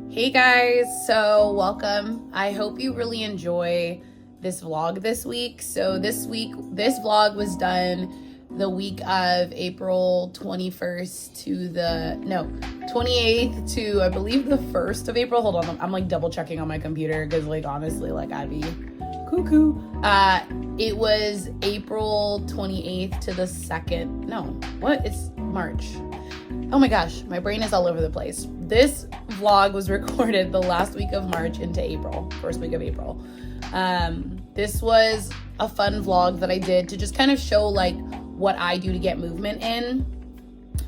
Hey guys, so welcome. I hope you really enjoy this vlog this week. So this vlog was done the week of April 21st to 28th to I believe the 1st of April. Hold on, I'm like double checking on my computer because like honestly, like I'd be cuckoo. It was April 28th to the 2nd. No, what? It's March. Oh my gosh, my brain is all over the place. This vlog was recorded the last week of March into April, first week of April. This was a fun vlog that I did to just kind of show like what I do to get movement in.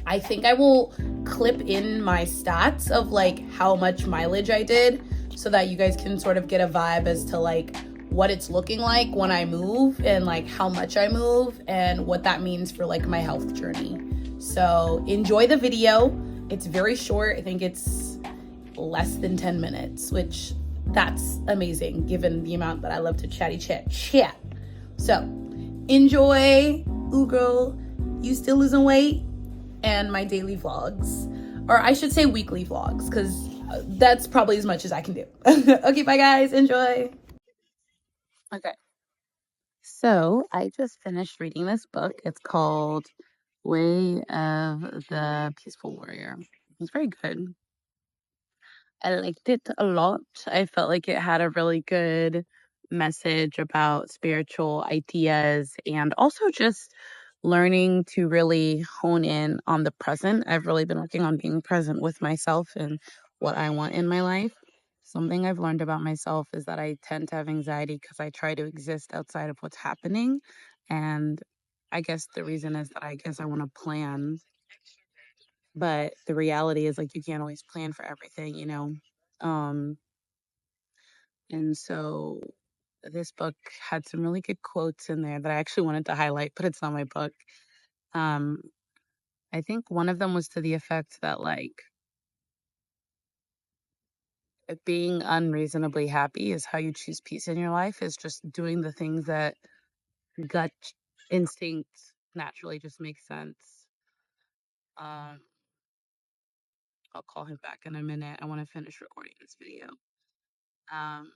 I think I will clip in my stats of like how much mileage I did so that you guys can sort of get a vibe as to like what it's looking like when I move and like how much I move and what that means for like my health journey. So enjoy the video. It's very short. I think it's less than 10 minutes, which that's amazing given the amount that I love to chat. So enjoy. Ooh girl, you still losing weight? And my daily vlogs, or I should say weekly vlogs, because that's probably as much as I can do. Okay, bye guys, enjoy. Okay, so I just finished reading this book. It's called Way of the Peaceful Warrior. It's very good. I liked it a lot. I felt like it had a really good message about spiritual ideas and also just learning to really hone in on the present. I've really been working on being present with myself and what I want in my life. Something I've learned about myself is that I tend to have anxiety because I try to exist outside of what's happening. And I guess the reason is that I guess I want to plan, but the reality is like you can't always plan for everything. Um, and so this book had some really good quotes in there that I actually wanted to highlight, but it's not my book. Um, I think one of them was to the effect that like being unreasonably happy is how you choose peace in your life, is just doing the things that gut instinct naturally just makes sense. Um, I'll call him back in a minute. I want to finish recording this video. Um,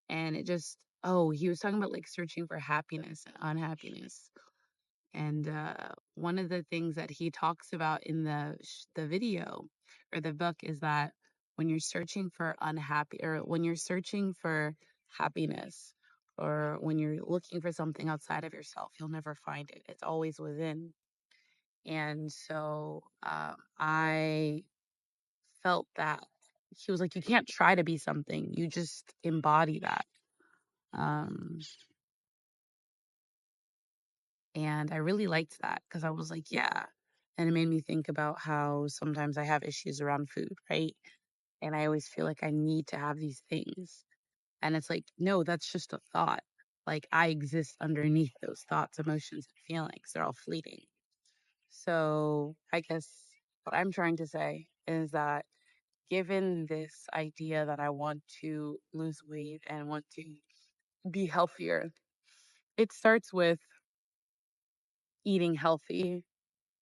and it just he was talking about like searching for happiness and unhappiness. And one of the things that he talks about in the video or the book is that when you're searching for unhappy or when you're searching for happiness or when you're looking for something outside of yourself, you'll never find it. It's always within. And so I felt that he was like, you can't try to be something, you just embody that. Um, And I really liked that because I was like, yeah. And it made me think about how sometimes I have issues around food, right? And I always feel like I need to have these things. And it's like, no, that's just a thought. Like I exist underneath those thoughts, emotions, and feelings. They're all fleeting. So I guess what I'm trying to say is that given this idea that I want to lose weight and want to be healthier, it starts with eating healthy.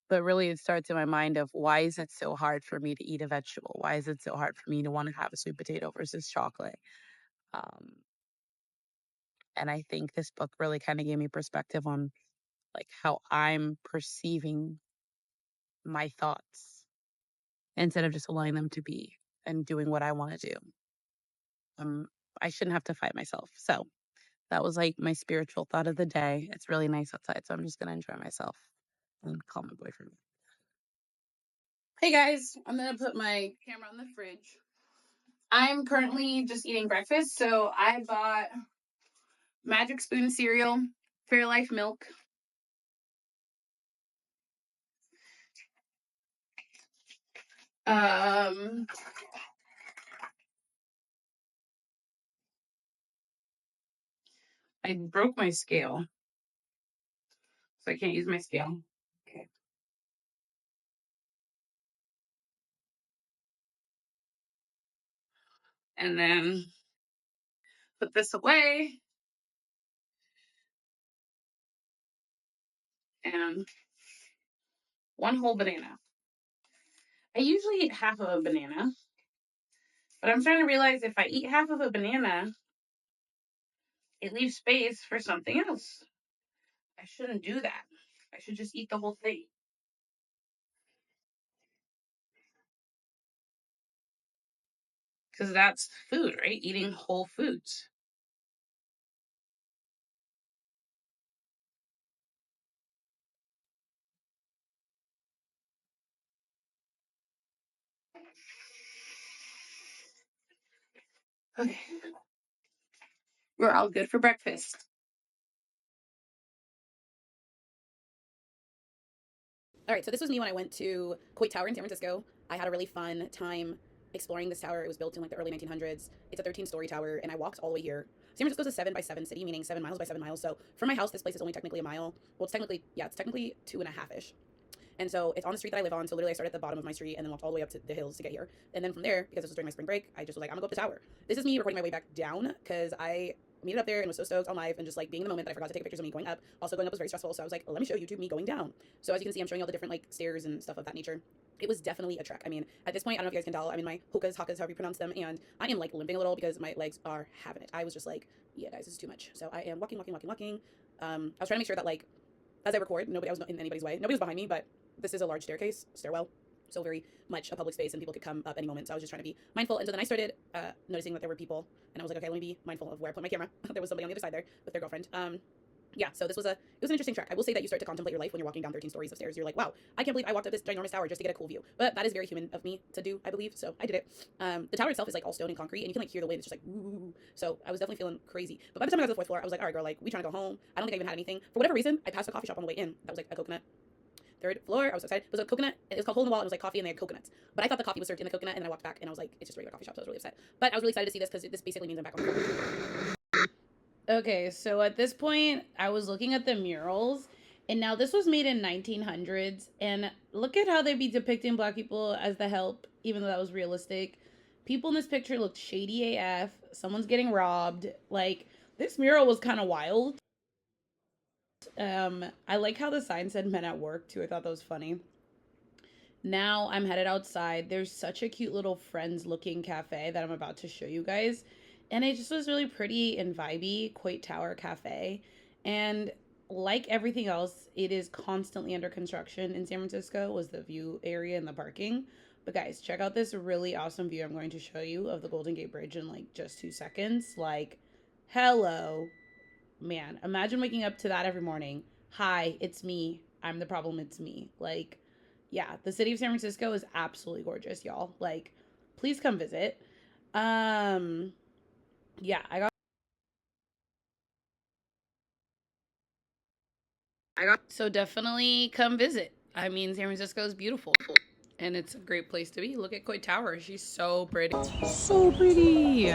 But really, it starts in my mind of why is it so hard for me to eat a vegetable? Why is it so hard for me to want to have a sweet potato versus chocolate? Um, and I think this book really kind of gave me perspective on like how I'm perceiving my thoughts instead of just allowing them to be and doing what I want to do. Um, I shouldn't have to fight myself. So that was like my spiritual thought of the day. It's really nice outside, so I'm just gonna enjoy myself and call my boyfriend. Hey guys, I'm gonna put my camera on the fridge. I'm currently just eating breakfast, so I bought Magic Spoon cereal, Fairlife milk. Um, I broke my scale, so I can't use my scale. Okay. And then put this away and one whole banana. I usually eat half of a banana, But I'm starting to realize if I eat half of a banana, it leaves space for something else. I shouldn't do that. I should just eat the whole thing. Because that's food, right? Eating whole foods. Okay. We're all good for breakfast. All right, so this was me when I went to Coit Tower in San Francisco. I had a really fun time exploring this tower. It was built in like the early 1900s. It's a 13-story tower, and I walked all the way here. San Francisco's a 7x7 city, meaning 7 miles by 7 miles. So from my house, this place is only technically a mile. Well, it's technically 2.5-ish. And so it's on the street that I live on. So literally I started at the bottom of my street and then walked all the way up to the hills to get here. And then from there, because this was during my spring break, I just was like, I'm gonna go up the tower. This is me recording my way back down because I made it up there and was so stoked on live and just like being in the moment that I forgot to take pictures of me going up. Also going up was very stressful. So I was like, let me show YouTube me going down. So as you can see, I'm showing all the different like stairs and stuff of that nature. It was definitely a trek. I mean, at this point, I don't know if you guys can tell, I'm in my hokas, however you pronounce them, and I am like limping a little because my legs are having it. I was just like, yeah, guys, this is too much. So I am walking. I was trying to make sure that like, as I record, I was in anybody's way. Nobody was behind me, but this is a large stairwell, so very much a public space and people could come up any moment. So I was just trying to be mindful. And so then I started noticing that there were people and I was like, okay, let me be mindful of where I put my camera. There was somebody on the other side there with their girlfriend. Yeah, so it was an interesting trek. I will say that you start to contemplate your life when you're walking down 13 stories of stairs. You're like, wow, I can't believe I walked up this ginormous tower just to get a cool view. But that is very human of me to do, I believe. So I did it. The tower itself is like all stone and concrete, and you can like hear the wind. It's just like ooh. So I was definitely feeling crazy. But by the time I got to the 4th floor, I was like, all right, girl, like we trying to go home. I don't think I even had anything. For whatever reason, I passed a coffee shop on the way in. That was like a coconut. 3rd floor. I was so excited. It was a coconut. It was called Hole in the Wall. And it was like coffee and they had coconuts. But I thought the coffee was served in the coconut, and then I walked back and I was like, it's just a regular coffee shop. So I was really upset. But I was really excited to see this because this basically means I'm back on the floor. Okay, so at this point, I was looking at the murals, and now this was made in 1900s, and look at how they be depicting black people as the help, even though that was realistic. People in this picture looked shady AF. Someone's getting robbed. Like, this mural was kind of wild. I like how the sign said men at work too. I thought that was funny. Now I'm headed outside. There's such a cute little Friends looking cafe that I'm about to show you guys. And it just was really pretty and vibey, Coit Tower Cafe. And like everything else, it is constantly under construction in San Francisco, was the view area and the parking. But guys, check out this really awesome view I'm going to show you of the Golden Gate Bridge in like just 2 seconds. Like, hello. Man, imagine waking up to that every morning. Hi, it's me. I'm the problem, it's me. Like, yeah, the city of San Francisco is absolutely gorgeous, y'all. Like, please come visit. Yeah, I got so definitely come visit. I mean, San Francisco is beautiful. And it's a great place to be. Look at Coit Tower. She's so pretty. So pretty.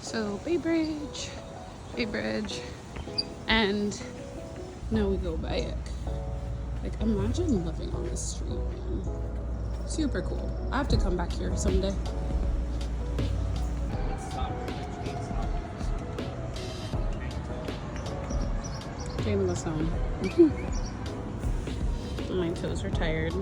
So Bay Bridge, and now we go back. Like, imagine living on this street, man. Super cool. I have to come back here someday. Taking us home. My toes are tired.